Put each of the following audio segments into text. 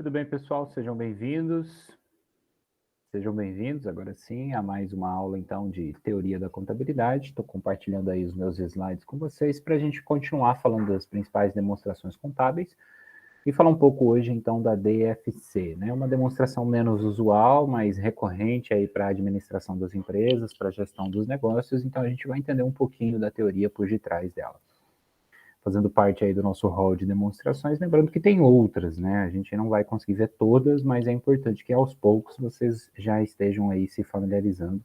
Tudo bem, pessoal? Sejam bem-vindos. Sejam bem-vindos, agora sim, a mais uma aula, então, de Teoria da Contabilidade. Estou compartilhando aí os meus slides com vocês para a gente continuar falando das principais demonstrações contábeis e falar um pouco hoje, então, da DFC, né? Uma demonstração menos usual, mas recorrente aí para a administração das empresas, para a gestão dos negócios, então a gente vai entender um pouquinho da teoria por detrás dela. Fazendo parte aí do nosso hall de demonstrações, lembrando que tem outras, né? A gente não vai conseguir ver todas, mas é importante que aos poucos vocês já estejam aí se familiarizando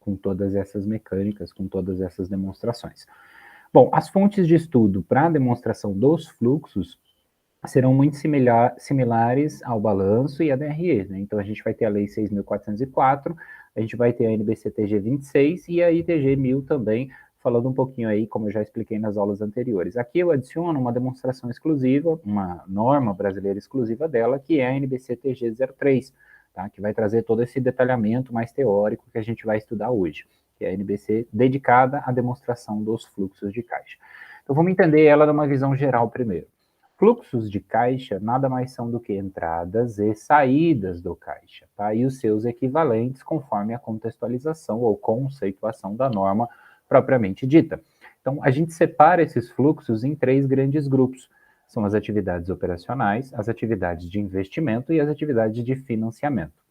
com todas essas mecânicas, com todas essas demonstrações. Bom, as fontes de estudo para a demonstração dos fluxos serão muito similares ao balanço e a DRE, né? Então a gente vai ter a Lei 6.404, a gente vai ter a NBC-TG 26 e a ITG 1000 também, falando um pouquinho aí, como eu já expliquei nas aulas anteriores. Aqui eu adiciono uma demonstração exclusiva, uma norma brasileira exclusiva dela, que é a NBC-TG 03, tá? Que vai trazer todo esse detalhamento mais teórico que a gente vai estudar hoje, que é a NBC dedicada à demonstração dos fluxos de caixa. Então vamos entender ela numa visão geral primeiro. Fluxos de caixa nada mais são do que entradas e saídas do caixa, tá? E os seus equivalentes conforme a contextualização ou conceituação da norma propriamente dita. Então, a gente separa esses fluxos em três grandes grupos. São as atividades operacionais, as atividades de investimento e as atividades de financiamento.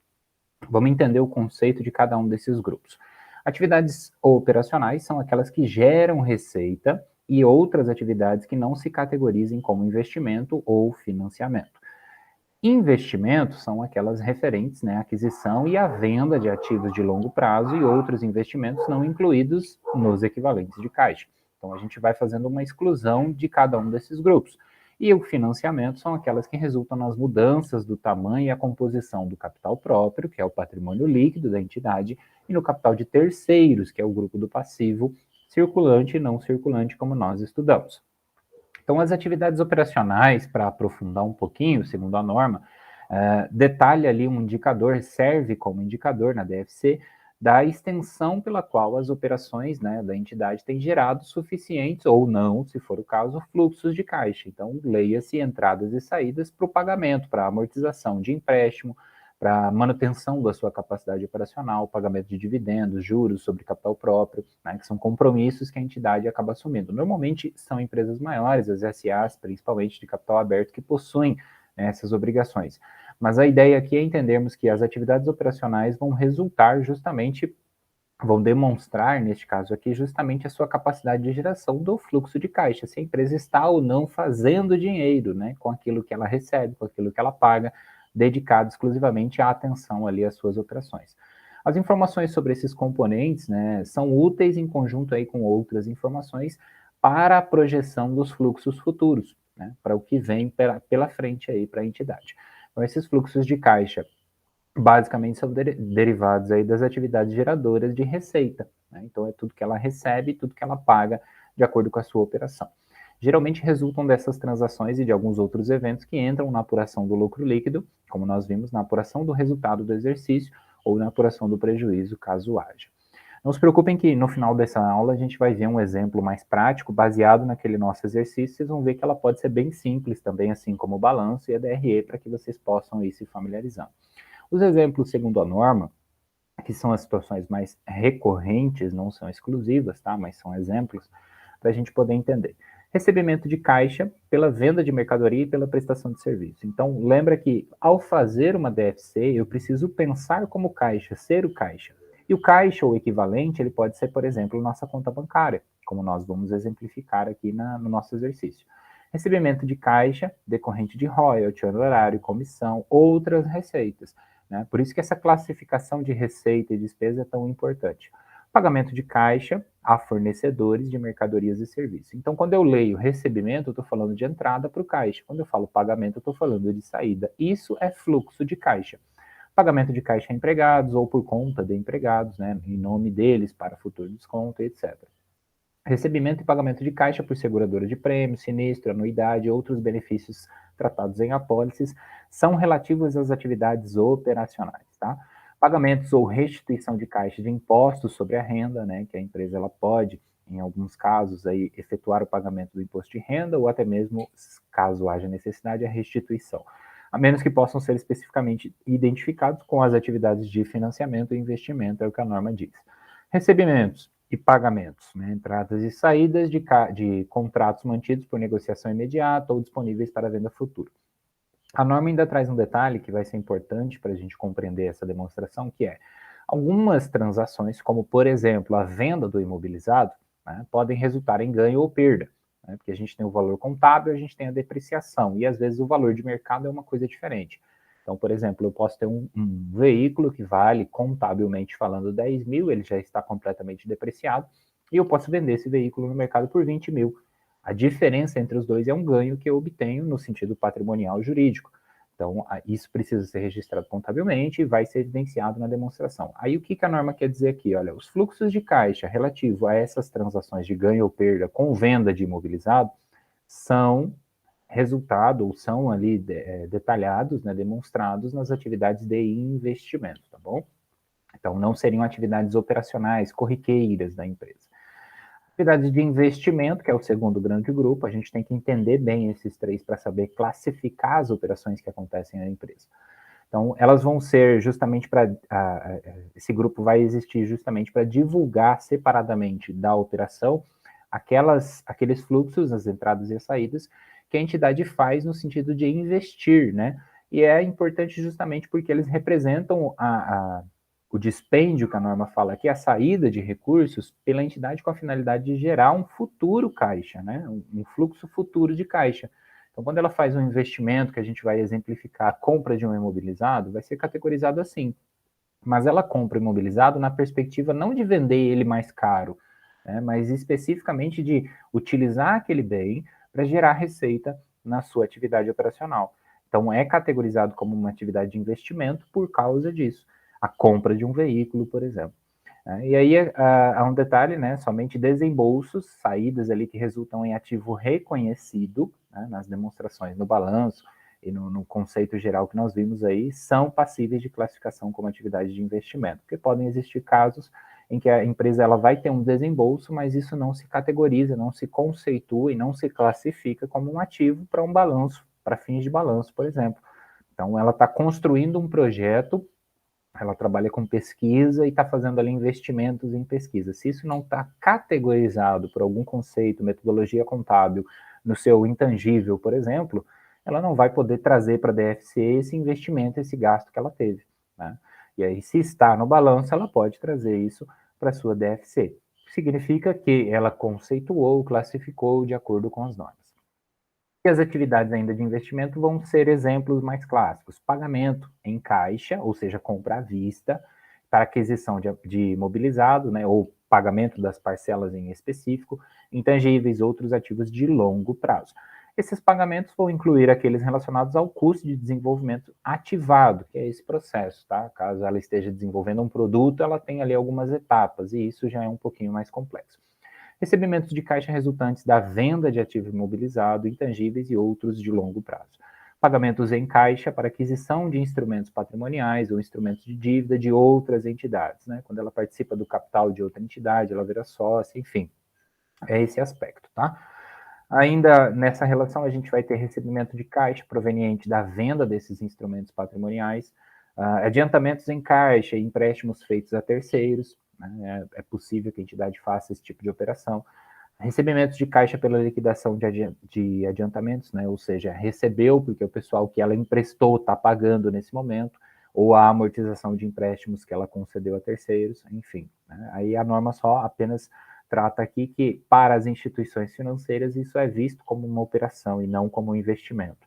Vamos entender o conceito de cada um desses grupos. Atividades operacionais são aquelas que geram receita e outras atividades que não se categorizem como investimento ou financiamento. Investimentos são aquelas referentes, né, à aquisição e à venda de ativos de longo prazo e outros investimentos não incluídos nos equivalentes de caixa. Então, a gente vai fazendo uma exclusão de cada um desses grupos. E o financiamento são aquelas que resultam nas mudanças do tamanho e a composição do capital próprio, que é o patrimônio líquido da entidade, e no capital de terceiros, que é o grupo do passivo, circulante e não circulante, como nós estudamos. Então, as atividades operacionais, para aprofundar um pouquinho, segundo a norma, detalha ali um indicador, serve como indicador na DFC, da extensão pela qual as operações, né, da entidade têm gerado suficientes, ou não, se for o caso, fluxos de caixa. Então, leia-se entradas e saídas para o pagamento, para amortização de empréstimo, para manutenção da sua capacidade operacional, pagamento de dividendos, juros sobre capital próprio, né, que são compromissos que a entidade acaba assumindo. Normalmente são empresas maiores, as SAs, principalmente de capital aberto, que possuem, né, essas obrigações. Mas a ideia aqui é entendermos que as atividades operacionais vão resultar justamente, vão demonstrar, neste caso aqui, justamente a sua capacidade de geração do fluxo de caixa, se a empresa está ou não fazendo dinheiro, né, com aquilo que ela recebe, com aquilo que ela paga, dedicado exclusivamente à atenção ali às suas operações. As informações sobre esses componentes, né, são úteis em conjunto aí com outras informações para a projeção dos fluxos futuros, né, para o que vem pela frente aí para a entidade. Então, esses fluxos de caixa basicamente são derivados aí das atividades geradoras de receita, né? Então, é tudo que ela recebe, tudo que ela paga de acordo com a sua operação. Geralmente resultam dessas transações e de alguns outros eventos que entram na apuração do lucro líquido, como nós vimos, na apuração do resultado do exercício ou na apuração do prejuízo, caso haja. Não se preocupem que no final dessa aula a gente vai ver um exemplo mais prático, baseado naquele nosso exercício. Vocês vão ver que ela pode ser bem simples também, assim como o balanço e a DRE, para que vocês possam ir se familiarizando. Os exemplos segundo a norma, que são as situações mais recorrentes, não são exclusivas, tá? Mas são exemplos para a gente poder entender. Recebimento de caixa pela venda de mercadoria e pela prestação de serviço. Então, lembra que ao fazer uma DFC, eu preciso pensar como caixa, ser o caixa. E o caixa, ou equivalente, ele pode ser, por exemplo, nossa conta bancária, como nós vamos exemplificar aqui no nosso exercício. Recebimento de caixa decorrente de royalty, honorário, comissão, outras receitas. Né? Por isso que essa classificação de receita e despesa é tão importante. Pagamento de caixa a fornecedores de mercadorias e serviços. Então, quando eu leio recebimento, eu estou falando de entrada para o caixa. Quando eu falo pagamento, eu estou falando de saída. Isso é fluxo de caixa. Pagamento de caixa a empregados ou por conta de empregados, né, em nome deles, para futuro desconto, etc. Recebimento e pagamento de caixa por seguradora de prêmio, sinistro, anuidade e outros benefícios tratados em apólices são relativos às atividades operacionais, tá? Pagamentos ou restituição de caixa de impostos sobre a renda, né, que a empresa ela pode, em alguns casos, aí, efetuar o pagamento do imposto de renda ou até mesmo, caso haja necessidade, a restituição. a menos que possam ser especificamente identificados com as atividades de financiamento e investimento, é o que a norma diz. Recebimentos e pagamentos, né, entradas e saídas de contratos mantidos por negociação imediata ou disponíveis para venda futura. A norma ainda traz um detalhe que vai ser importante para a gente compreender essa demonstração, que é algumas transações, como por exemplo a venda do imobilizado, né, podem resultar em ganho ou perda, né, porque a gente tem o valor contábil, a gente tem a depreciação, e às vezes o valor de mercado é uma coisa diferente. Então, por exemplo, eu posso ter um veículo que vale, contabilmente falando, 10 mil, ele já está completamente depreciado, e eu posso vender esse veículo no mercado por 20 mil. A diferença entre os dois é um ganho que eu obtenho no sentido patrimonial jurídico. Então, isso precisa ser registrado contabilmente e vai ser evidenciado na demonstração. Aí, o que a norma quer dizer aqui? Olha, os fluxos de caixa relativo a essas transações de ganho ou perda com venda de imobilizado são resultado ou são ali detalhados, né, demonstrados nas atividades de investimento, tá bom? Então, não seriam atividades operacionais, corriqueiras da empresa. Atividades de investimento, que é o segundo grande grupo, a gente tem que entender bem esses três para saber classificar as operações que acontecem na empresa. Então, elas vão ser justamente para. Esse grupo vai existir justamente para divulgar separadamente da operação aqueles fluxos, as entradas e as saídas, que a entidade faz no sentido de investir, né? E é importante justamente porque eles representam o dispêndio que a norma fala aqui, a saída de recursos pela entidade com a finalidade de gerar um futuro caixa, né? Um fluxo futuro de caixa. Então, quando ela faz um investimento, que a gente vai exemplificar a compra de um imobilizado, vai ser categorizado assim. Mas ela compra imobilizado na perspectiva não de vender ele mais caro, né, mas especificamente de utilizar aquele bem para gerar receita na sua atividade operacional. Então, é categorizado como uma atividade de investimento por causa disso. A compra de um veículo, por exemplo. E aí há um detalhe, né? Somente desembolsos, saídas ali que resultam em ativo reconhecido, né, nas demonstrações, no balanço e no conceito geral que nós vimos aí, são passíveis de classificação como atividade de investimento, porque podem existir casos em que a empresa ela vai ter um desembolso, mas isso não se categoriza, não se conceitua e não se classifica como um ativo para um balanço, para fins de balanço, por exemplo. Então, ela está construindo um projeto, ela trabalha com pesquisa e está fazendo ali investimentos em pesquisa. Se isso não está categorizado por algum conceito, metodologia contábil, no seu intangível, por exemplo, ela não vai poder trazer para a DFC esse investimento, esse gasto que ela teve, né? E aí, se está no balanço, ela pode trazer isso para a sua DFC. Significa que ela conceituou, classificou de acordo com as normas. E as atividades ainda de investimento vão ser exemplos mais clássicos. Pagamento em caixa, ou seja, compra à vista, para aquisição de imobilizado, né, ou pagamento das parcelas em específico, intangíveis, outros ativos de longo prazo. Esses pagamentos vão incluir aqueles relacionados ao custo de desenvolvimento ativado, que é esse processo, tá? Caso ela esteja desenvolvendo um produto, ela tem ali algumas etapas, e isso já é um pouquinho mais complexo. Recebimentos de caixa resultantes da venda de ativo imobilizado, intangíveis e outros de longo prazo. Pagamentos em caixa para aquisição de instrumentos patrimoniais ou instrumentos de dívida de outras entidades, né? Quando ela participa do capital de outra entidade, ela vira sócia, enfim. É esse aspecto, tá? Ainda nessa relação, a gente vai ter recebimento de caixa proveniente da venda desses instrumentos patrimoniais, adiantamentos em caixa e empréstimos feitos a terceiros, né? É possível que a entidade faça esse tipo de operação. Recebimentos de caixa pela liquidação de adiantamentos, né? Ou seja, recebeu porque o pessoal que ela emprestou está pagando nesse momento, ou a amortização de empréstimos que ela concedeu a terceiros, enfim, né? Aí a norma só apenas trata aqui que, para as instituições financeiras, isso é visto como uma operação e não como um investimento.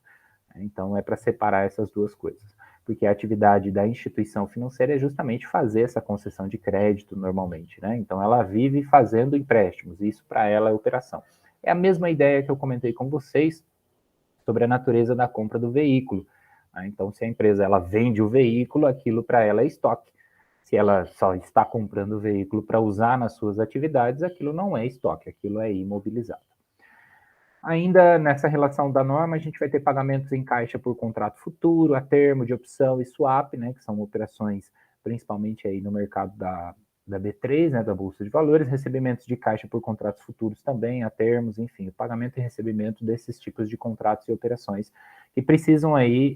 Então, é para separar essas duas coisas. Porque a atividade da instituição financeira é justamente fazer essa concessão de crédito normalmente, né? Então, ela vive fazendo empréstimos, isso para ela é operação. É a mesma ideia que eu comentei com vocês sobre a natureza da compra do veículo. Então, se a empresa ela vende o veículo, aquilo para ela é estoque. Se ela só está comprando o veículo para usar nas suas atividades, aquilo não é estoque, aquilo é imobilizado. Ainda nessa relação da norma, a gente vai ter pagamentos em caixa por contrato futuro, a termo, de opção e swap, né, que são operações principalmente aí no mercado da B3, né, da Bolsa de Valores, recebimentos de caixa por contratos futuros também, a termos, enfim, o pagamento e recebimento desses tipos de contratos e operações que precisam aí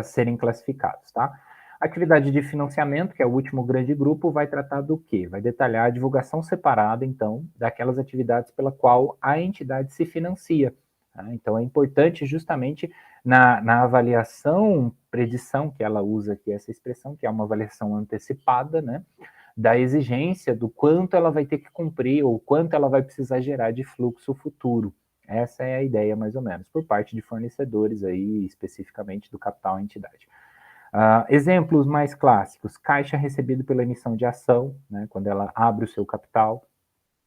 serem classificados, tá? Atividade de financiamento, que é o último grande grupo, vai tratar do quê? Vai detalhar a divulgação separada, então, daquelas atividades pela qual a entidade se financia. Tá? Então, é importante justamente na avaliação, predição, que ela usa aqui essa expressão, que é uma avaliação antecipada, né? Da exigência do quanto ela vai ter que cumprir ou quanto ela vai precisar gerar de fluxo futuro. Essa é a ideia, mais ou menos, por parte de fornecedores aí, especificamente do capital à entidade. Exemplos mais clássicos, caixa recebido pela emissão de ação, né, quando ela abre o seu capital,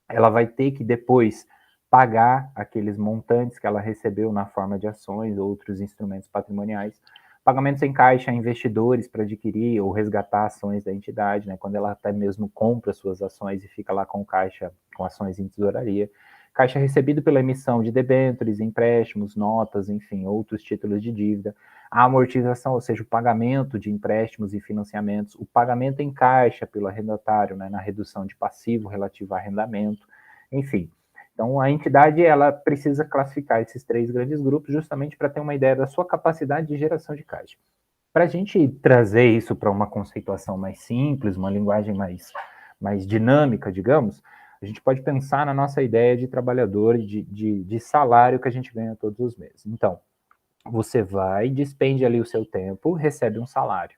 ela vai ter que depois pagar aqueles montantes que ela recebeu na forma de ações ou outros instrumentos patrimoniais. Pagamentos em caixa a investidores para adquirir ou resgatar ações da entidade, né, quando ela até mesmo compra suas ações e fica lá com caixa, com ações em tesouraria. Caixa recebido pela emissão de debêntures, empréstimos, notas, enfim, outros títulos de dívida. A amortização, ou seja, o pagamento de empréstimos e financiamentos. O pagamento em caixa pelo arrendatário, né, na redução de passivo relativo a arrendamento. Enfim, então a entidade ela precisa classificar esses três grandes grupos justamente para ter uma ideia da sua capacidade de geração de caixa. Para a gente trazer isso para uma conceituação mais simples, uma linguagem mais dinâmica, digamos, a gente pode pensar na nossa ideia de trabalhador, de salário que a gente ganha todos os meses. Então, você vai, despende ali o seu tempo, recebe um salário.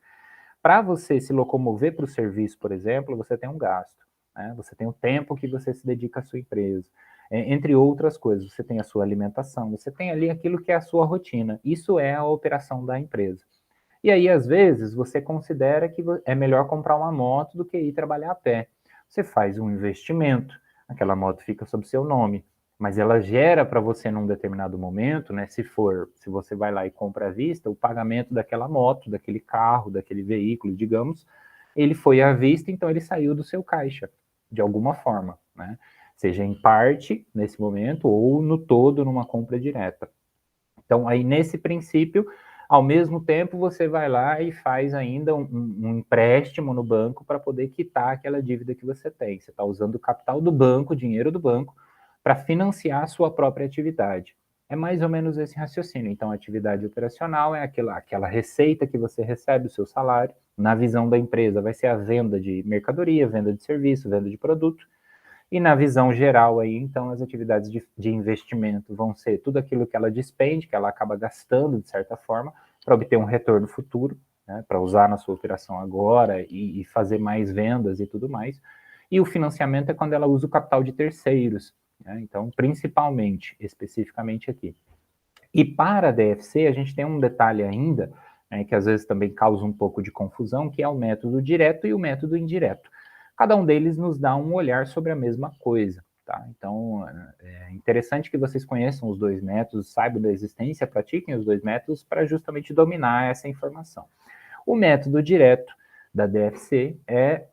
Para você se locomover para o serviço, por exemplo, você tem um gasto. Né? Você tem o tempo que você se dedica à sua empresa. Entre outras coisas, você tem a sua alimentação, você tem ali aquilo que é a sua rotina. Isso é a operação da empresa. E aí, às vezes, você considera que é melhor comprar uma moto do que ir trabalhar a pé. Você faz um investimento, aquela moto fica sob seu nome, mas ela gera para você num determinado momento, né? Se você vai lá e compra à vista, o pagamento daquela moto, daquele carro, daquele veículo, digamos, ele foi à vista, então ele saiu do seu caixa, de alguma forma, né? Seja em parte, nesse momento, ou no todo, numa compra direta. Então, aí, nesse princípio, ao mesmo tempo, você vai lá e faz ainda um empréstimo no banco para poder quitar aquela dívida que você tem. Você está usando o capital do banco, o dinheiro do banco, para financiar a sua própria atividade. É mais ou menos esse raciocínio. Então, a atividade operacional é aquela receita que você recebe, o seu salário. Na visão da empresa, vai ser a venda de mercadoria, venda de serviço, venda de produto. E na visão geral aí, então, as atividades de investimento vão ser tudo aquilo que ela despende, que ela acaba gastando, de certa forma, para obter um retorno futuro, né, para usar na sua operação agora e fazer mais vendas e tudo mais. E o financiamento é quando ela usa o capital de terceiros, né, então, principalmente, especificamente aqui. E para a DFC, a gente tem um detalhe ainda, né, que às vezes também causa um pouco de confusão, que é o método direto e o método indireto. Cada um deles nos dá um olhar sobre a mesma coisa. Tá? Então, é interessante que vocês conheçam os dois métodos, saibam da existência, pratiquem os dois métodos para justamente dominar essa informação. O método direto da DFC é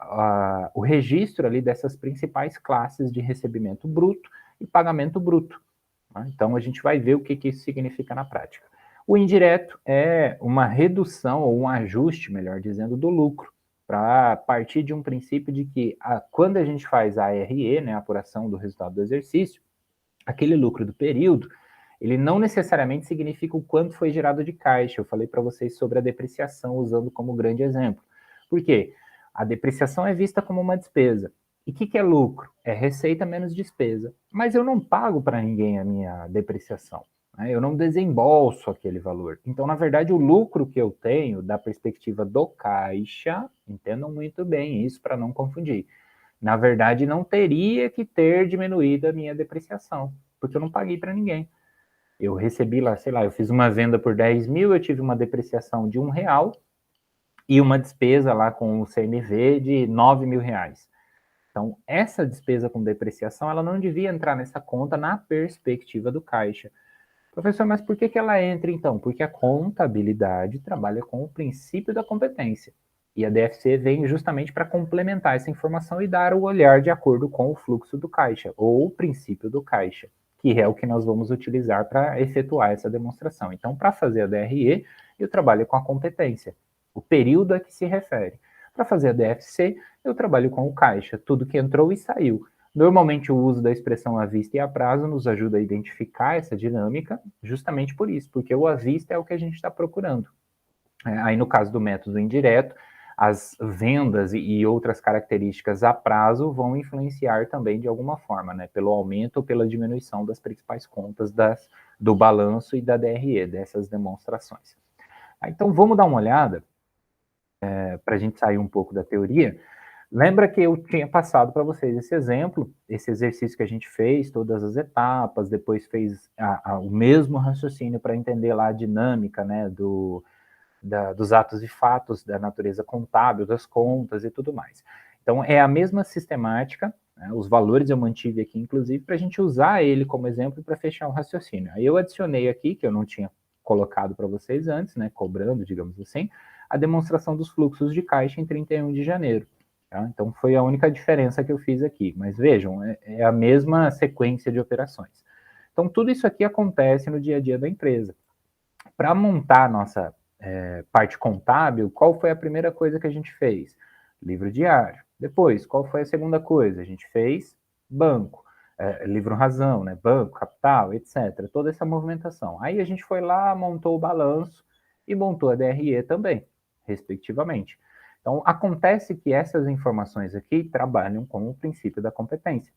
o registro ali dessas principais classes de recebimento bruto e pagamento bruto. Tá? Então, a gente vai ver o que isso significa na prática. O indireto é uma redução, ou um ajuste, melhor dizendo, do lucro, para partir de um princípio de que quando a gente faz a ARE, né, a apuração do resultado do exercício, aquele lucro do período, ele não necessariamente significa o quanto foi gerado de caixa. Eu falei para vocês sobre a depreciação, usando como grande exemplo. Por quê? A depreciação é vista como uma despesa. E o que é lucro? É receita menos despesa. Mas eu não pago para ninguém a minha depreciação. Né? Eu não desembolso aquele valor. Então, na verdade, o lucro que eu tenho, da perspectiva do caixa, entendam muito bem isso para não confundir. Na verdade, não teria que ter diminuído a minha depreciação, porque eu não paguei para ninguém. Eu recebi lá, sei lá, eu fiz uma venda por 10 mil, eu tive uma depreciação de R$ 1 e uma despesa lá com o CMV de 9 mil reais. Então, essa despesa com depreciação, ela não devia entrar nessa conta na perspectiva do caixa. Professor, mas por que ela entra então? Porque a contabilidade trabalha com o princípio da competência. E a DFC vem justamente para complementar essa informação e dar o olhar de acordo com o fluxo do caixa, ou o princípio do caixa, que é o que nós vamos utilizar para efetuar essa demonstração. Então, para fazer a DRE, eu trabalho com a competência. O período a que se refere. Para fazer a DFC, eu trabalho com o caixa, tudo que entrou e saiu. Normalmente o uso da expressão à vista e a prazo nos ajuda a identificar essa dinâmica, justamente por isso, porque o à vista é o que a gente está procurando. Aí no caso do método indireto, as vendas e outras características a prazo vão influenciar também de alguma forma, né, pelo aumento ou pela diminuição das principais contas do balanço e da DRE, dessas demonstrações. Então vamos dar uma olhada, para a gente sair um pouco da teoria. Lembra que eu tinha passado para vocês esse exemplo, esse exercício que a gente fez, todas as etapas, depois fez o mesmo raciocínio para entender lá a dinâmica, né, dos atos e fatos da natureza contábil, das contas e tudo mais. Então, é a mesma sistemática, né, os valores eu mantive aqui, inclusive, para a gente usar ele como exemplo para fechar o raciocínio. Aí eu adicionei aqui, que eu não tinha colocado para vocês antes, né, cobrando, digamos assim, a demonstração dos fluxos de caixa em 31 de janeiro. Tá? Então, foi a única diferença que eu fiz aqui. Mas vejam, é a mesma sequência de operações. Então, tudo isso aqui acontece no dia a dia da empresa. Para montar a nossa parte contábil, qual foi a primeira coisa que a gente fez? Livro diário. Depois, qual foi a segunda coisa? A gente fez banco, livro razão, né? Banco, capital, etc. Toda essa movimentação. Aí a gente foi lá, montou o balanço e montou a DRE também, respectivamente. Então, acontece que essas informações aqui trabalham com o princípio da competência.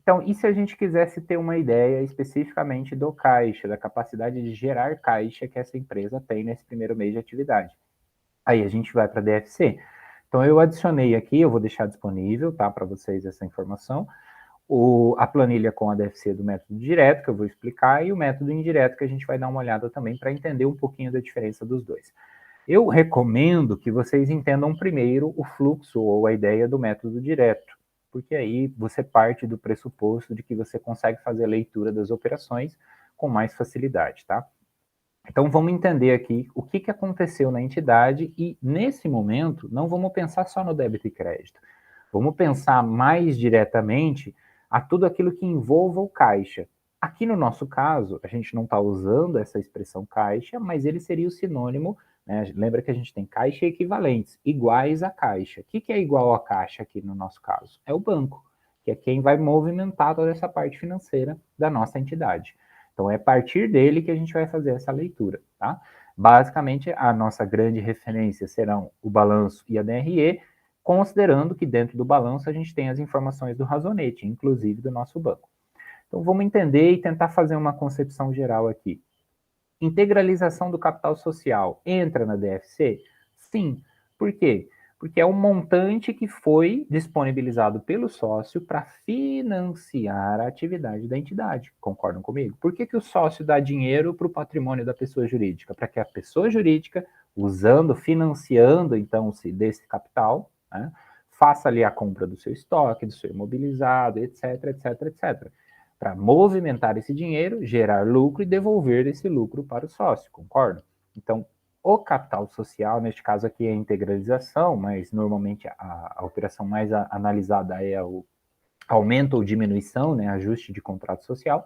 Então, e se a gente quisesse ter uma ideia especificamente do caixa, da capacidade de gerar caixa que essa empresa tem nesse primeiro mês de atividade? Aí a gente vai para a DFC. Então, eu adicionei aqui, eu vou deixar disponível, tá, para vocês essa informação, a planilha com a DFC do método direto, que eu vou explicar, e o método indireto, que a gente vai dar uma olhada também para entender um pouquinho da diferença dos dois. Eu recomendo que vocês entendam primeiro o fluxo ou a ideia do método direto, porque aí você parte do pressuposto de que você consegue fazer a leitura das operações com mais facilidade, tá? Então vamos entender aqui o que aconteceu na entidade e, nesse momento, não vamos pensar só no débito e crédito. Vamos pensar mais diretamente a tudo aquilo que envolva o caixa. Aqui no nosso caso, a gente não está usando essa expressão caixa, mas ele seria o sinônimo, né? Lembra que a gente tem caixa e equivalentes, iguais a caixa. O que é igual a caixa aqui no nosso caso? É o banco, que é quem vai movimentar toda essa parte financeira da nossa entidade. Então, é a partir dele que a gente vai fazer essa leitura, tá? Basicamente, a nossa grande referência serão o balanço e a DRE, considerando que dentro do balanço a gente tem as informações do razonete, inclusive do nosso banco. Então, vamos entender e tentar fazer uma concepção geral aqui. Integralização do capital social entra na DFC? Sim. Por quê? Porque é um montante que foi disponibilizado pelo sócio para financiar a atividade da entidade. Concordam comigo? Por que o sócio dá dinheiro para o patrimônio da pessoa jurídica? Para que a pessoa jurídica, financiando então-se desse capital, né, faça ali a compra do seu estoque, do seu imobilizado, etc, etc, etc. Para movimentar esse dinheiro, gerar lucro e devolver esse lucro para o sócio, concorda? Então, o capital social, neste caso aqui é a integralização, mas normalmente a operação mais analisada é o aumento ou diminuição, né, ajuste de contrato social,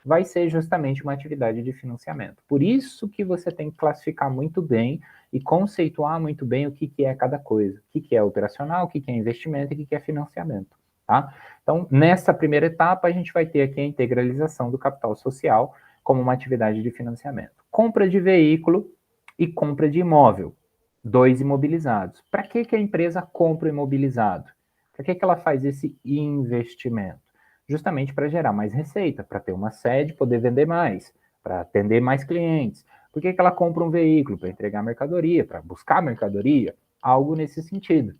vai ser justamente uma atividade de financiamento. Por isso que você tem que classificar muito bem e conceituar muito bem o que é cada coisa, o que é operacional, o que é investimento e o que é financiamento. Tá? Então, nessa primeira etapa, a gente vai ter aqui a integralização do capital social como uma atividade de financiamento. Compra de veículo e compra de imóvel, dois imobilizados. Para que a empresa compra o imobilizado? Para que ela faz esse investimento? Justamente para gerar mais receita, para ter uma sede, poder vender mais, para atender mais clientes. Por que ela compra um veículo? Para entregar mercadoria, para buscar mercadoria, algo nesse sentido,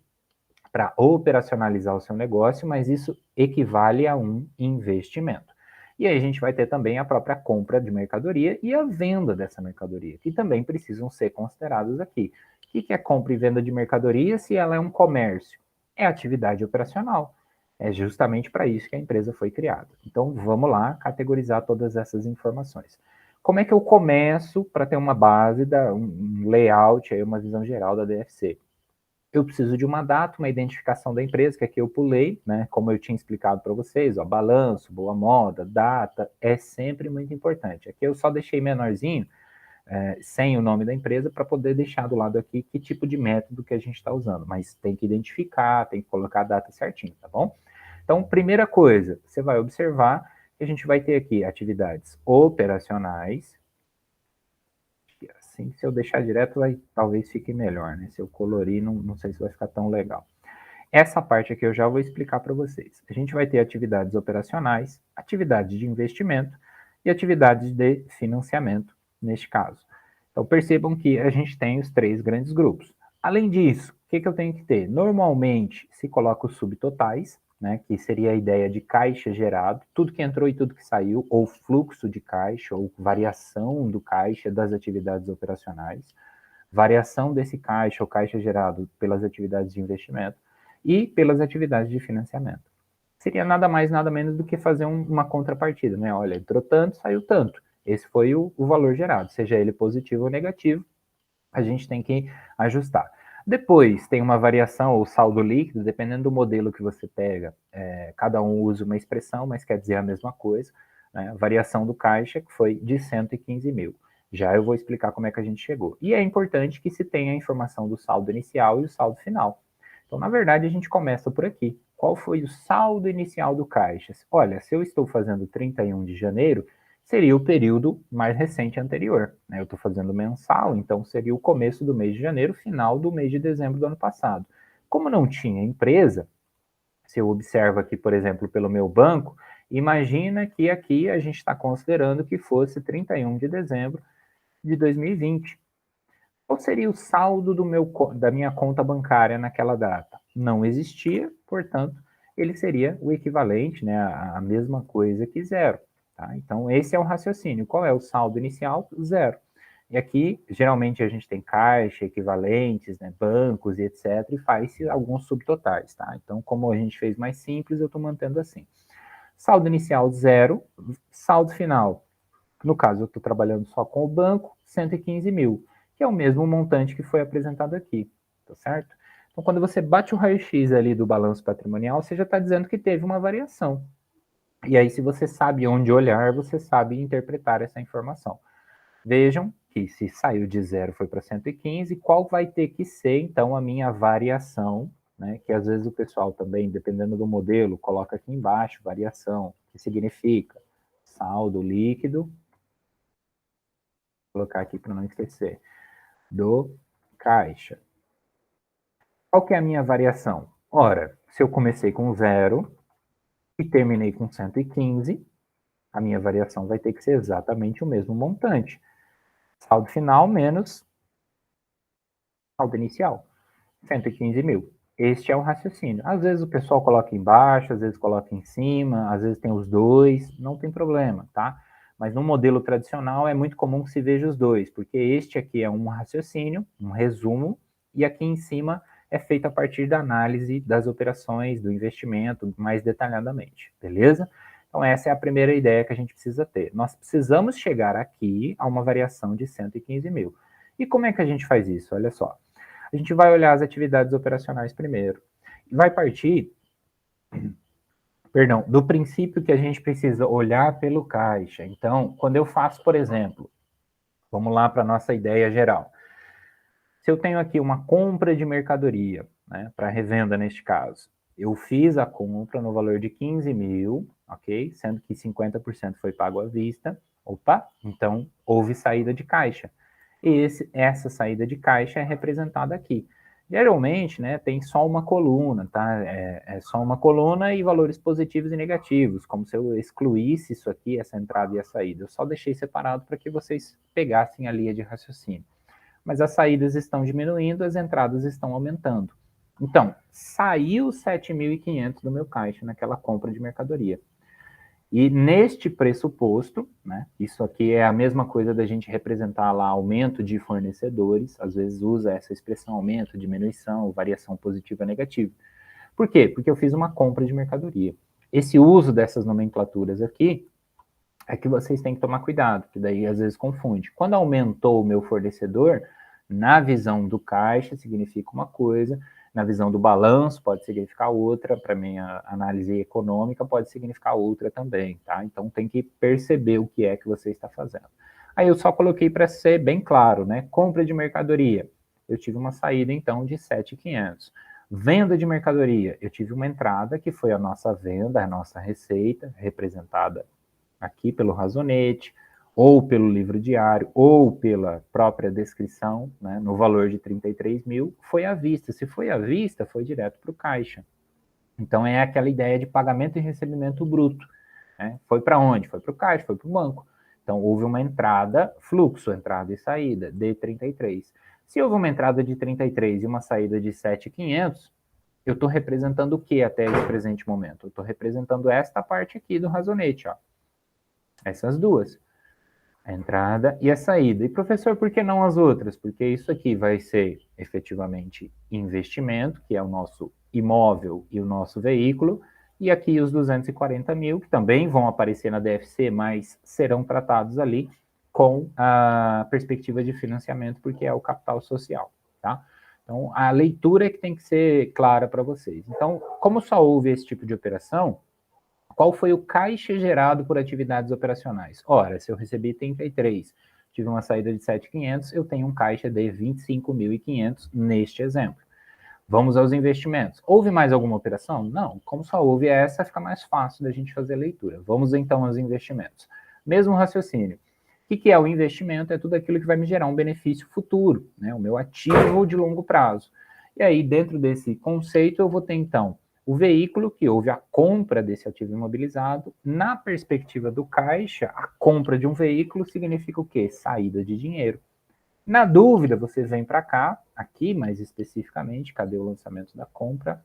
para operacionalizar o seu negócio, mas isso equivale a um investimento. E aí a gente vai ter também a própria compra de mercadoria e a venda dessa mercadoria, que também precisam ser considerados aqui. O que é compra e venda de mercadoria se ela é um comércio? É atividade operacional. É justamente para isso que a empresa foi criada. Então, vamos lá categorizar todas essas informações. Como é que eu começo para ter uma base, um layout, aí, uma visão geral da DFC? Eu preciso de uma data, uma identificação da empresa, que aqui eu pulei, né? Como eu tinha explicado para vocês, ó, balanço, boa moda, data, é sempre muito importante. Aqui eu só deixei menorzinho, sem o nome da empresa, para poder deixar do lado aqui que tipo de método que a gente está usando, mas tem que identificar, tem que colocar a data certinho, tá bom? Então, primeira coisa, você vai observar que a gente vai ter aqui atividades operacionais. Assim, se eu deixar direto, talvez fique melhor, né? Se eu colorir, não sei se vai ficar tão legal. Essa parte aqui eu já vou explicar para vocês. A gente vai ter atividades operacionais, atividades de investimento e atividades de financiamento, neste caso. Então, percebam que a gente tem os 3 grandes grupos. Além disso, o que eu tenho que ter? Normalmente, se coloca os subtotais, né, que seria a ideia de caixa gerado, tudo que entrou e tudo que saiu, ou fluxo de caixa, ou variação do caixa das atividades operacionais, variação desse caixa ou caixa gerado pelas atividades de investimento e pelas atividades de financiamento. Seria nada mais, nada menos do que fazer uma contrapartida, né? Olha, entrou tanto, saiu tanto. Esse foi o valor gerado, seja ele positivo ou negativo, a gente tem que ajustar. Depois tem uma variação ou saldo líquido, dependendo do modelo que você pega, cada um usa uma expressão, mas quer dizer a mesma coisa, né? Variação do caixa, que foi de 115 mil. Já eu vou explicar como é que a gente chegou. E é importante que se tenha a informação do saldo inicial e o saldo final. Então, na verdade, a gente começa por aqui. Qual foi o saldo inicial do caixa? Olha, se eu estou fazendo 31 de janeiro, seria o período mais recente anterior, né? Eu estou fazendo mensal, então seria o começo do mês de janeiro, final do mês de dezembro do ano passado. Como não tinha empresa, se eu observo aqui, por exemplo, pelo meu banco, imagina que aqui a gente está considerando que fosse 31 de dezembro de 2020. Qual seria o saldo da minha conta bancária naquela data? Não existia, portanto, ele seria o equivalente, né, a mesma coisa que zero. Tá? Então, esse é o raciocínio. Qual é o saldo inicial? Zero. E aqui, geralmente, a gente tem caixa, equivalentes, né, bancos e etc., e faz-se alguns subtotais. Tá? Então, como a gente fez mais simples, eu estou mantendo assim. Saldo inicial, zero. Saldo final, no caso, eu estou trabalhando só com o banco, 115 mil, que é o mesmo montante que foi apresentado aqui, tá certo? Então, quando você bate o raio-x ali do balanço patrimonial, você já está dizendo que teve uma variação. E aí, se você sabe onde olhar, você sabe interpretar essa informação. Vejam que se saiu de 0 foi para 115, qual vai ter que ser, então, a minha variação, né? Que às vezes o pessoal também, dependendo do modelo, coloca aqui embaixo, variação, que significa saldo líquido, vou colocar aqui para não esquecer, do caixa. Qual que é a minha variação? Ora, se eu comecei com 0 e terminei com 115, a minha variação vai ter que ser exatamente o mesmo montante. Saldo final menos saldo inicial, 115 mil. Este é o raciocínio. Às vezes o pessoal coloca embaixo, às vezes coloca em cima, às vezes tem os dois, não tem problema, tá? Mas no modelo tradicional é muito comum que se veja os dois, porque este aqui é um raciocínio, um resumo, e aqui em cima é feito a partir da análise das operações, do investimento, mais detalhadamente, beleza? Então essa é a primeira ideia que a gente precisa ter. Nós precisamos chegar aqui a uma variação de 115 mil. E como é que a gente faz isso? Olha só. A gente vai olhar as atividades operacionais primeiro. E vai partir, perdão, do princípio que a gente precisa olhar pelo caixa. Então, quando eu faço, por exemplo, vamos lá para a nossa ideia geral. Se eu tenho aqui uma compra de mercadoria, né, para revenda neste caso, eu fiz a compra no valor de 15 mil, ok? Sendo que 50% foi pago à vista. Opa, então houve saída de caixa. E essa saída de caixa é representada aqui. Geralmente, né, tem só uma coluna, tá? É só uma coluna e valores positivos e negativos, como se eu excluísse isso aqui, essa entrada e a saída. Eu só deixei separado para que vocês pegassem a linha de raciocínio. Mas as saídas estão diminuindo, as entradas estão aumentando. Então, saiu 7.500 do meu caixa naquela compra de mercadoria. E neste pressuposto, né, isso aqui é a mesma coisa da gente representar lá aumento de fornecedores, às vezes usa essa expressão aumento, diminuição, variação positiva, negativa. Por quê? Porque eu fiz uma compra de mercadoria. Esse uso dessas nomenclaturas aqui é que vocês têm que tomar cuidado, que daí às vezes confunde. Quando aumentou o meu fornecedor, na visão do caixa significa uma coisa, na visão do balanço pode significar outra, para minha análise econômica pode significar outra também, tá? Então tem que perceber o que é que você está fazendo. Aí eu só coloquei para ser bem claro, né? Compra de mercadoria, eu tive uma saída então de 7.500. Venda de mercadoria, eu tive uma entrada que foi a nossa venda, a nossa receita, representada aqui pelo razonete, ou pelo livro diário, ou pela própria descrição, né, no valor de 33 mil, foi à vista. Se foi à vista, foi direto para o caixa. Então é aquela ideia de pagamento e recebimento bruto. Né? Foi para onde? Foi para o caixa, foi para o banco. Então houve uma entrada, fluxo, entrada e saída, de 33. Se houve uma entrada de 33 e uma saída de 7.500, eu estou representando o que até esse presente momento? Eu estou representando esta parte aqui do razonete, ó. Essas duas. A entrada e a saída. E, professor, por que não as outras? Porque isso aqui vai ser efetivamente investimento, que é o nosso imóvel e o nosso veículo, e aqui os 240 mil, que também vão aparecer na DFC, mas serão tratados ali com a perspectiva de financiamento, porque é o capital social, tá? Então, a leitura é que tem que ser clara para vocês. Então, como só houve esse tipo de operação, qual foi o caixa gerado por atividades operacionais? Ora, se eu recebi 33, tive uma saída de 7.500, eu tenho um caixa de 25.500 neste exemplo. Vamos aos investimentos. Houve mais alguma operação? Não. Como só houve essa, fica mais fácil da gente fazer a leitura. Vamos então aos investimentos. Mesmo raciocínio. O que é o investimento? É tudo aquilo que vai me gerar um benefício futuro, né? O meu ativo de longo prazo. E aí, dentro desse conceito, eu vou ter então o veículo, que houve a compra desse ativo imobilizado. Na perspectiva do caixa, a compra de um veículo significa o quê? Saída de dinheiro. Na dúvida, você vem para cá, aqui mais especificamente, cadê o lançamento da compra?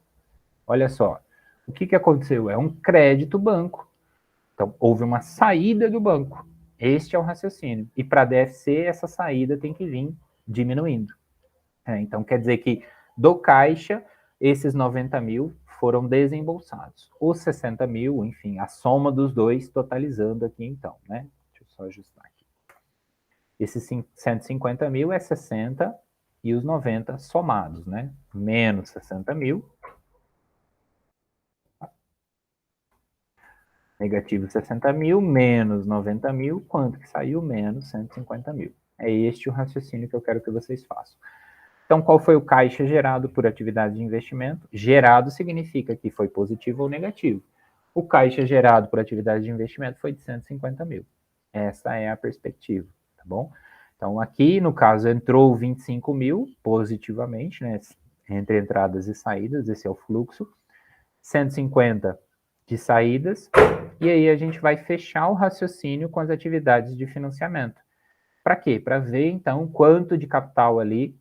Olha só, o que aconteceu? É um crédito banco. Então, houve uma saída do banco. Este é o raciocínio. E para a DFC, essa saída tem que vir diminuindo. Então, quer dizer que do caixa, esses 90 mil foram desembolsados. Os 60 mil, enfim, a soma dos dois, totalizando aqui então, né? Deixa eu só ajustar aqui. Esses 150 mil é 60 e os 90 somados, né? Menos 60 mil. Negativo 60 mil, menos 90 mil, quanto que saiu? Menos 150 mil. É este o raciocínio que eu quero que vocês façam. Então, qual foi o caixa gerado por atividade de investimento? Gerado significa que foi positivo ou negativo. O caixa gerado por atividade de investimento foi de 150 mil. Essa é a perspectiva, tá bom? Então, aqui, no caso, entrou 25 mil positivamente, né? Entre entradas e saídas, esse é o fluxo. 150 de saídas. E aí a gente vai fechar o raciocínio com as atividades de financiamento. Para quê? Para ver, então, quanto de capital ali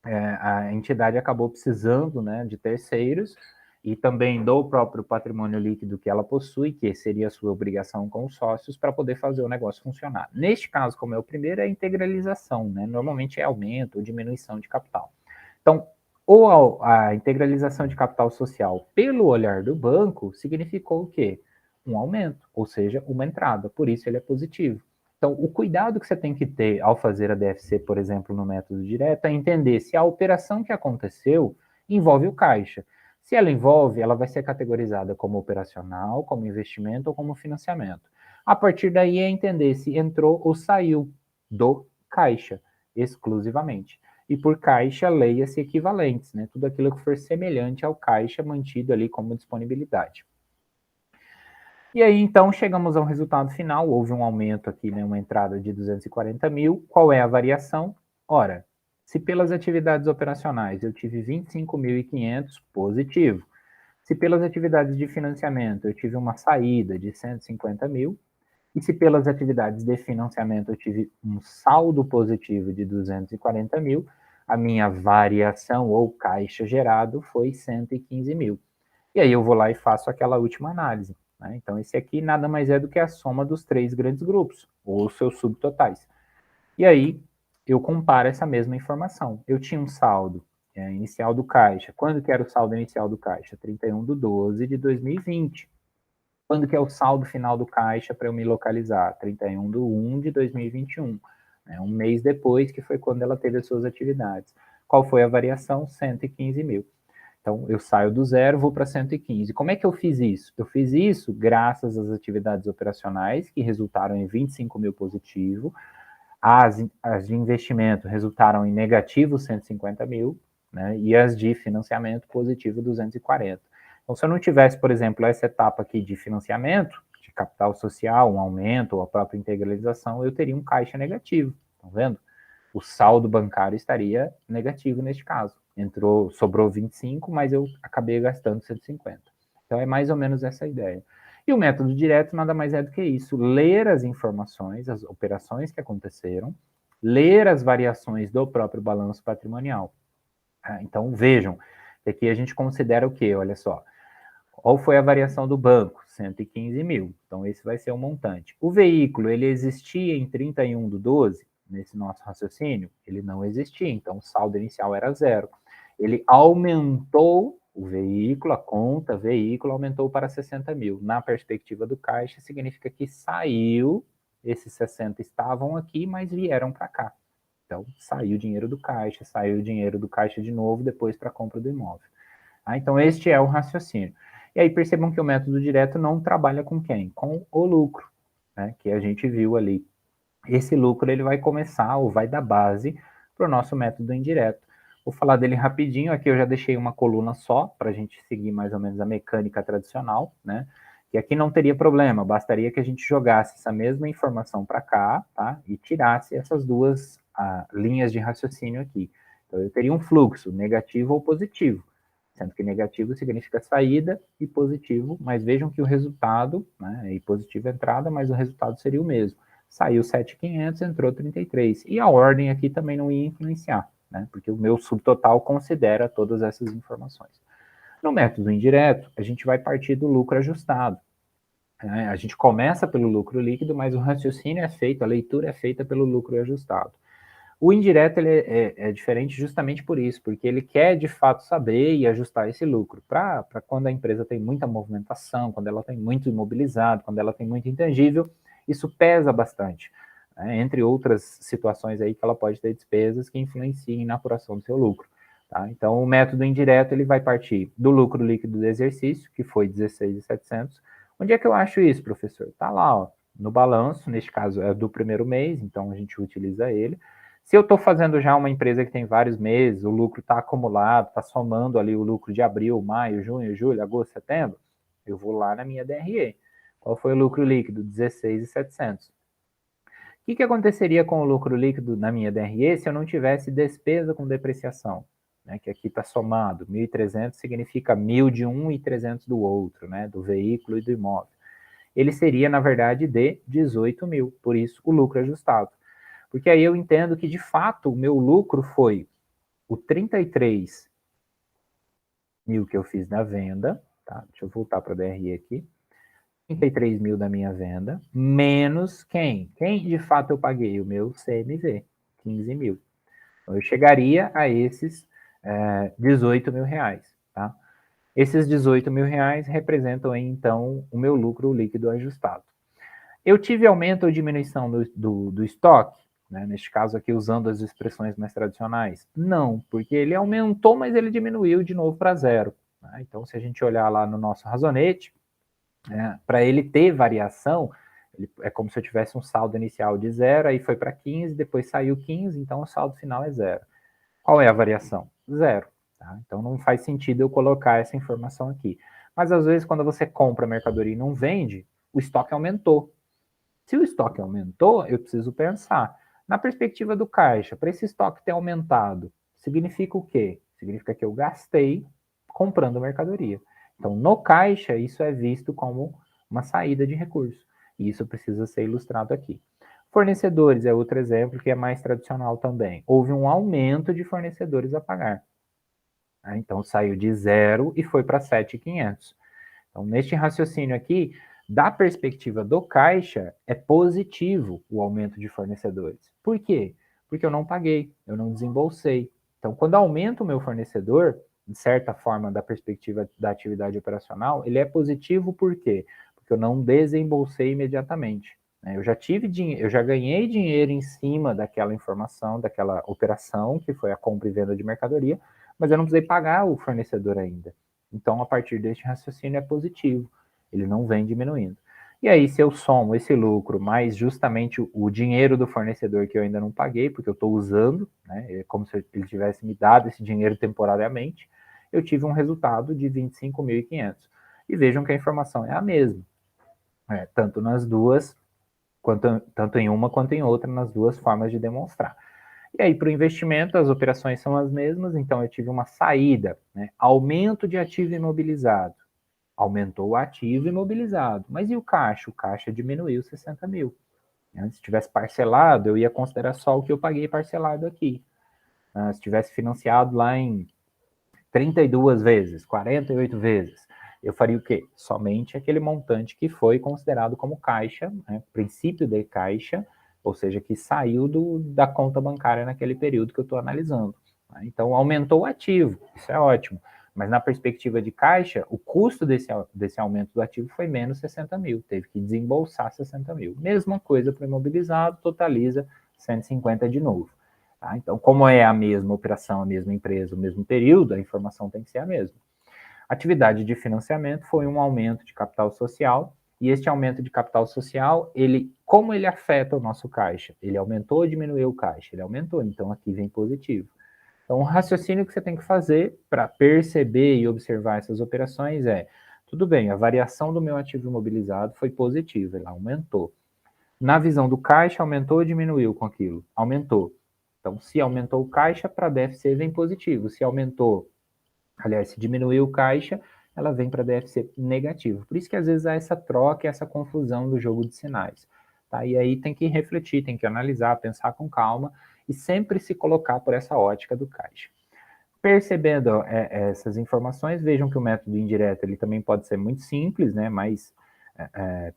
a entidade acabou precisando, né, de terceiros e também do próprio patrimônio líquido que ela possui, que seria a sua obrigação com os sócios para poder fazer o negócio funcionar. Neste caso, como é o primeiro, é a integralização, né? Normalmente é aumento ou diminuição de capital. Então, ou a integralização de capital social pelo olhar do banco significou o quê? Um aumento, ou seja, uma entrada, por isso ele é positivo. Então, o cuidado que você tem que ter ao fazer a DFC, por exemplo, no método direto, é entender se a operação que aconteceu envolve o caixa. Se ela envolve, ela vai ser categorizada como operacional, como investimento ou como financiamento. A partir daí é entender se entrou ou saiu do caixa, exclusivamente. E por caixa, leia-se equivalentes, né? Tudo aquilo que for semelhante ao caixa mantido ali como disponibilidade. E aí, então, chegamos ao resultado final. Houve um aumento aqui, né, uma entrada de 240 mil. Qual é a variação? Ora, se pelas atividades operacionais eu tive 25.500, positivo. Se pelas atividades de financiamento eu tive uma saída de 150 mil. E se pelas atividades de financiamento eu tive um saldo positivo de 240 mil, a minha variação ou caixa gerado foi 115 mil. E aí eu vou lá e faço aquela última análise. Né? Então, esse aqui nada mais é do que a soma dos três grandes grupos, ou os seus subtotais. E aí, eu comparo essa mesma informação. Eu tinha um saldo inicial do caixa. Quando que era o saldo inicial do caixa? 31/12 de 2020. Quando que é o saldo final do caixa para eu me localizar? 31/1 de 2021. Né? Um mês depois, que foi quando ela teve as suas atividades. Qual foi a variação? 115 mil. Então, eu saio do 0, vou para 115. Como é que eu fiz isso? Eu fiz isso graças às atividades operacionais, que resultaram em 25 mil positivo, as de investimento resultaram em negativo 150 mil, né, e as de financiamento positivo 240. Então, se eu não tivesse, por exemplo, essa etapa aqui de financiamento, de capital social, um aumento ou a própria integralização, eu teria um caixa negativo, estão vendo? O saldo bancário estaria negativo neste caso. Sobrou 25, mas eu acabei gastando 150. Então é mais ou menos essa ideia. E o método direto nada mais é do que isso: ler as informações, as operações que aconteceram, ler as variações do próprio balanço patrimonial. Então vejam, aqui a gente considera o quê? Olha só, qual foi a variação do banco? 115 mil. Então, esse vai ser o montante. O veículo, ele existia em 31/12, nesse nosso raciocínio? Ele não existia, então o saldo inicial era 0. Ele aumentou o veículo, a conta veículo aumentou para 60 mil. Na perspectiva do caixa, significa que saiu, esses 60 estavam aqui, mas vieram para cá. Então, saiu o dinheiro do caixa de novo, depois para a compra do imóvel. Então, este é o raciocínio. E aí percebam que o método direto não trabalha com quem? Com o lucro, né, que a gente viu ali. Esse lucro ele vai começar ou vai dar base para o nosso método indireto. Vou falar dele rapidinho, aqui eu já deixei uma coluna só, para a gente seguir mais ou menos a mecânica tradicional, né? E aqui não teria problema, bastaria que a gente jogasse essa mesma informação para cá, tá? E tirasse essas duas linhas de raciocínio aqui. Então eu teria um fluxo negativo ou positivo, sendo que negativo significa saída e positivo, mas vejam que o resultado, né, e positivo é entrada, mas o resultado seria o mesmo. Saiu 7.500, entrou 33. E a ordem aqui também não ia influenciar, né, porque o meu subtotal considera todas essas informações. No método indireto, a gente vai partir do lucro ajustado. Né? A gente começa pelo lucro líquido, mas o raciocínio é feito, a leitura é feita pelo lucro ajustado. O indireto ele é diferente justamente por isso, porque ele quer de fato saber e ajustar esse lucro para quando a empresa tem muita movimentação, quando ela tem muito imobilizado, quando ela tem muito intangível, isso pesa bastante, né? Entre outras situações aí que ela pode ter despesas que influenciem na apuração do seu lucro. Tá? Então, o método indireto ele vai partir do lucro líquido do exercício, que foi 16.700. Onde é que eu acho isso, professor? Está lá, ó, no balanço, neste caso é do primeiro mês, então a gente utiliza ele. Se eu estou fazendo já uma empresa que tem vários meses, o lucro está acumulado, está somando ali o lucro de abril, maio, junho, julho, agosto, setembro, eu vou lá na minha DRE. Qual foi o lucro líquido? 16.700. O que aconteceria com o lucro líquido na minha DRE se eu não tivesse despesa com depreciação? Né, que aqui está somado, 1.300 significa 1.000 de um e 300 do outro, né, do veículo e do imóvel. Ele seria, na verdade, de 18 mil, por isso o lucro ajustado. Porque aí eu entendo que, de fato, o meu lucro foi o 33 mil que eu fiz na venda, tá? Deixa eu voltar para a DRE aqui. 33 mil da minha venda, menos quem? Quem de fato eu paguei? O meu CMV, 15 mil. Então, eu chegaria a esses 18 mil reais, tá? Esses 18 mil reais representam, então, o meu lucro líquido ajustado. Eu tive aumento ou diminuição do estoque? Né, neste caso aqui, usando as expressões mais tradicionais? Não, porque ele aumentou, mas ele diminuiu de novo para 0. Né? Então, se a gente olhar lá no nosso razonete, para ele ter variação, é como se eu tivesse um saldo inicial de 0, aí foi para 15, depois saiu 15, então o saldo final é 0. Qual é a variação? 0. Tá? Então, não faz sentido eu colocar essa informação aqui. Mas, às vezes, quando você compra a mercadoria e não vende, o estoque aumentou. Se o estoque aumentou, eu preciso pensar. Na perspectiva do caixa, para esse estoque ter aumentado, significa o quê? Significa que eu gastei comprando mercadoria. Então, no caixa, isso é visto como uma saída de recurso. E isso precisa ser ilustrado aqui. Fornecedores é outro exemplo que é mais tradicional também. Houve um aumento de fornecedores a pagar. Então, saiu de 0 e foi para 7.500. Então, neste raciocínio aqui, da perspectiva do caixa, é positivo o aumento de fornecedores. Por quê? Porque eu não paguei, eu não desembolsei. Então, quando aumenta o meu fornecedor, de certa forma, da perspectiva da atividade operacional, ele é positivo por quê? Porque eu não desembolsei imediatamente. Eu já tive dinheiro, eu já ganhei dinheiro em cima daquela informação, daquela operação, que foi a compra e venda de mercadoria, mas eu não precisei pagar o fornecedor ainda. Então, a partir deste raciocínio é positivo, ele não vem diminuindo. E aí, se eu somo esse lucro mais justamente o dinheiro do fornecedor que eu ainda não paguei, porque eu estou usando, né, é como se ele tivesse me dado esse dinheiro temporariamente, eu tive um resultado de 25.500. E vejam que a informação é a mesma, tanto nas duas, tanto em uma quanto em outra, nas duas formas de demonstrar. E aí, para o investimento, as operações são as mesmas, então eu tive uma saída, né, aumento de ativo imobilizado. Aumentou o ativo imobilizado. Mas e o caixa? O caixa diminuiu 60 mil. Se tivesse parcelado, eu ia considerar só o que eu paguei parcelado aqui. Se tivesse financiado lá em 32 vezes, 48 vezes, eu faria o quê? Somente aquele montante que foi considerado como caixa, né, princípio de caixa, ou seja, que saiu da conta bancária naquele período que eu estou analisando. Então, aumentou o ativo, isso é ótimo. Mas na perspectiva de caixa, o custo desse aumento do ativo foi menos 60 mil, teve que desembolsar 60 mil. Mesma coisa para o imobilizado, totaliza 150 de novo. Tá? Então, como é a mesma operação, a mesma empresa, o mesmo período, a informação tem que ser a mesma. Atividade de financiamento foi um aumento de capital social, e este aumento de capital social, como ele afeta o nosso caixa? Ele aumentou ou diminuiu o caixa? Ele aumentou, então aqui vem positivo. Então, o raciocínio que você tem que fazer para perceber e observar essas operações é, tudo bem, a variação do meu ativo imobilizado foi positiva, ela aumentou. Na visão do caixa, aumentou ou diminuiu com aquilo? Aumentou. Então, se aumentou o caixa, para a DFC vem positivo. Se aumentou, aliás, se diminuiu o caixa, ela vem para a DFC negativo. Por isso que às vezes há essa troca, essa confusão do jogo de sinais. Tá? E aí tem que refletir, tem que analisar, pensar com calma e sempre se colocar por essa ótica do caixa. Percebendo essas informações, vejam que o método indireto ele também pode ser muito simples, né? Mas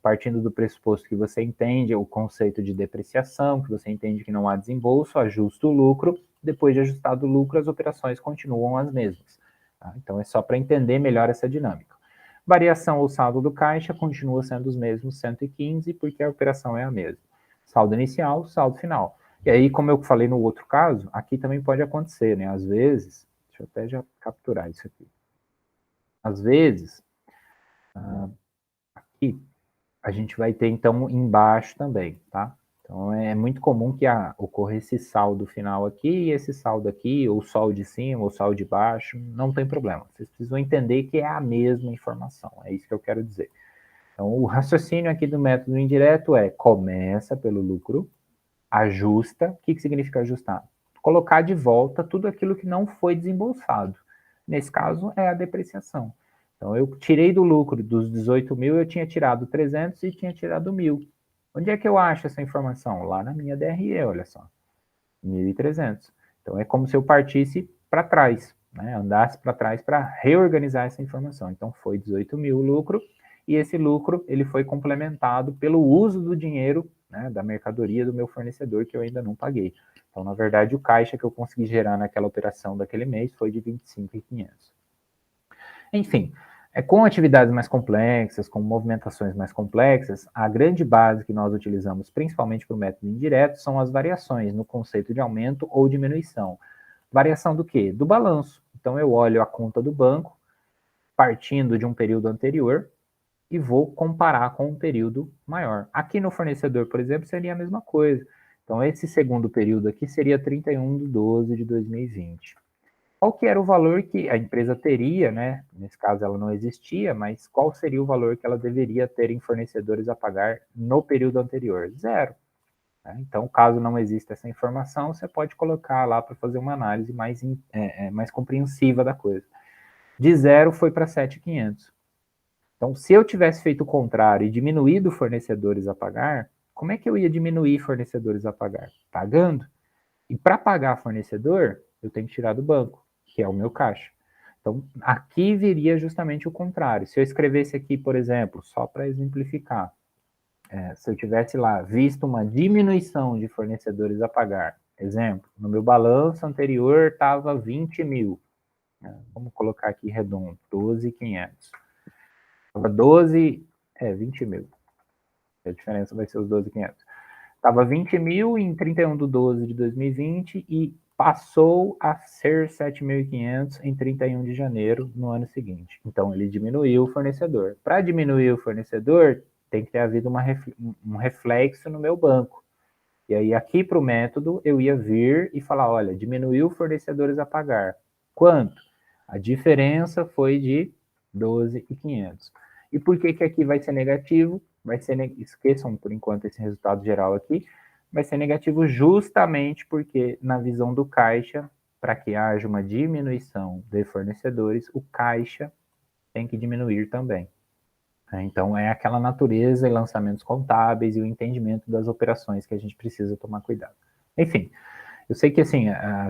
partindo do pressuposto que você entende o conceito de depreciação, que você entende que não há desembolso, ajusta o lucro, depois de ajustado o lucro, as operações continuam as mesmas. Tá? Então é só para entender melhor essa dinâmica. Variação ou saldo do caixa continua sendo os mesmos 115, porque a operação é a mesma. Saldo inicial, saldo final. E aí, como eu falei no outro caso, aqui também pode acontecer, né? Às vezes, deixa eu até já capturar isso aqui. Às vezes, aqui, a gente vai ter, então, embaixo também, tá? Então, é muito comum que ocorra esse saldo final aqui e esse saldo aqui, ou sol de cima, ou sol de baixo, não tem problema. Vocês precisam entender que é a mesma informação, é isso que eu quero dizer. Então, o raciocínio aqui do método indireto começa pelo lucro, ajusta. O que significa ajustar? Colocar de volta tudo aquilo que não foi desembolsado. Nesse caso, é a depreciação. Então, eu tirei do lucro dos 18 mil, eu tinha tirado 300 e tinha tirado 1.000. Onde é que eu acho essa informação? Lá na minha DRE, olha só. 1.300. Então, é como se eu partisse para trás, né? Andasse para trás para reorganizar essa informação. Então, foi 18 mil o lucro, e esse lucro ele foi complementado pelo uso do dinheiro, né, da mercadoria do meu fornecedor que eu ainda não paguei. Então, na verdade, o caixa que eu consegui gerar naquela operação daquele mês foi de 25.500. Enfim, com atividades mais complexas, com movimentações mais complexas, a grande base que nós utilizamos, principalmente para o método indireto, são as variações no conceito de aumento ou diminuição. Variação do quê? Do balanço. Então, eu olho a conta do banco, partindo de um período anterior, e vou comparar com um período maior. Aqui no fornecedor, por exemplo, seria a mesma coisa. Então, esse segundo período aqui seria 31/12 de 2020. Qual que era o valor que a empresa teria, né? Nesse caso ela não existia, mas qual seria o valor que ela deveria ter em fornecedores a pagar no período anterior? Zero. Né? Então, caso não exista essa informação, você pode colocar lá para fazer uma análise mais compreensiva da coisa. De zero foi para 7.500. Então, se eu tivesse feito o contrário e diminuído fornecedores a pagar, como é que eu ia diminuir fornecedores a pagar? Pagando. E para pagar fornecedor, eu tenho que tirar do banco, que é o meu caixa. Então, aqui viria justamente o contrário. Se eu escrevesse aqui, por exemplo, só para exemplificar, se eu tivesse lá visto uma diminuição de fornecedores a pagar, exemplo, no meu balanço anterior estava 20 mil, né? Vamos colocar aqui redondo, 12.500. Estava 20 mil. A diferença vai ser os 12.500. Estava 20 mil em 31/12 de 2020 e passou a ser 7.500 em 31 de janeiro no ano seguinte. Então, ele diminuiu o fornecedor. Para diminuir o fornecedor, tem que ter havido um reflexo no meu banco. E aí, aqui para o método, eu ia vir e falar, olha, diminuiu fornecedores a pagar. Quanto? A diferença foi de 12.500. E por que que aqui vai ser negativo? Vai ser, esqueçam por enquanto esse resultado geral aqui, vai ser negativo justamente porque na visão do caixa, para que haja uma diminuição de fornecedores, o caixa tem que diminuir também. Então, é aquela natureza e lançamentos contábeis e o entendimento das operações que a gente precisa tomar cuidado. Enfim, eu sei que, assim,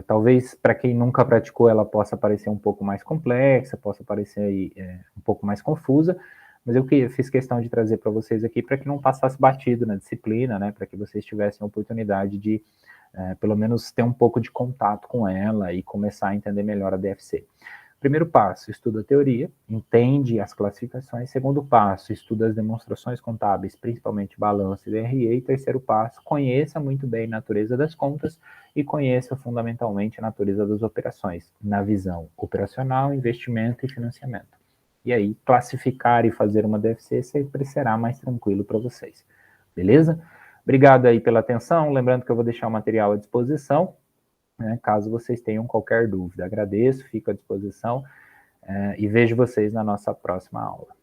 talvez para quem nunca praticou ela possa parecer um pouco mais complexa, possa parecer aí, um pouco mais confusa, mas eu fiz questão de trazer para vocês aqui para que não passasse batido na disciplina, né, para que vocês tivessem a oportunidade de, pelo menos, ter um pouco de contato com ela e começar a entender melhor a DFC. Primeiro passo, estuda a teoria, entende as classificações. Segundo passo, estuda as demonstrações contábeis, principalmente balanço e DRE. E terceiro passo, conheça muito bem a natureza das contas e conheça fundamentalmente a natureza das operações, na visão operacional, investimento e financiamento. E aí, classificar e fazer uma DFC sempre será mais tranquilo para vocês. Beleza? Obrigado aí pela atenção. Lembrando que eu vou deixar o material à disposição, né, caso vocês tenham qualquer dúvida. Agradeço, fico à disposição e vejo vocês na nossa próxima aula.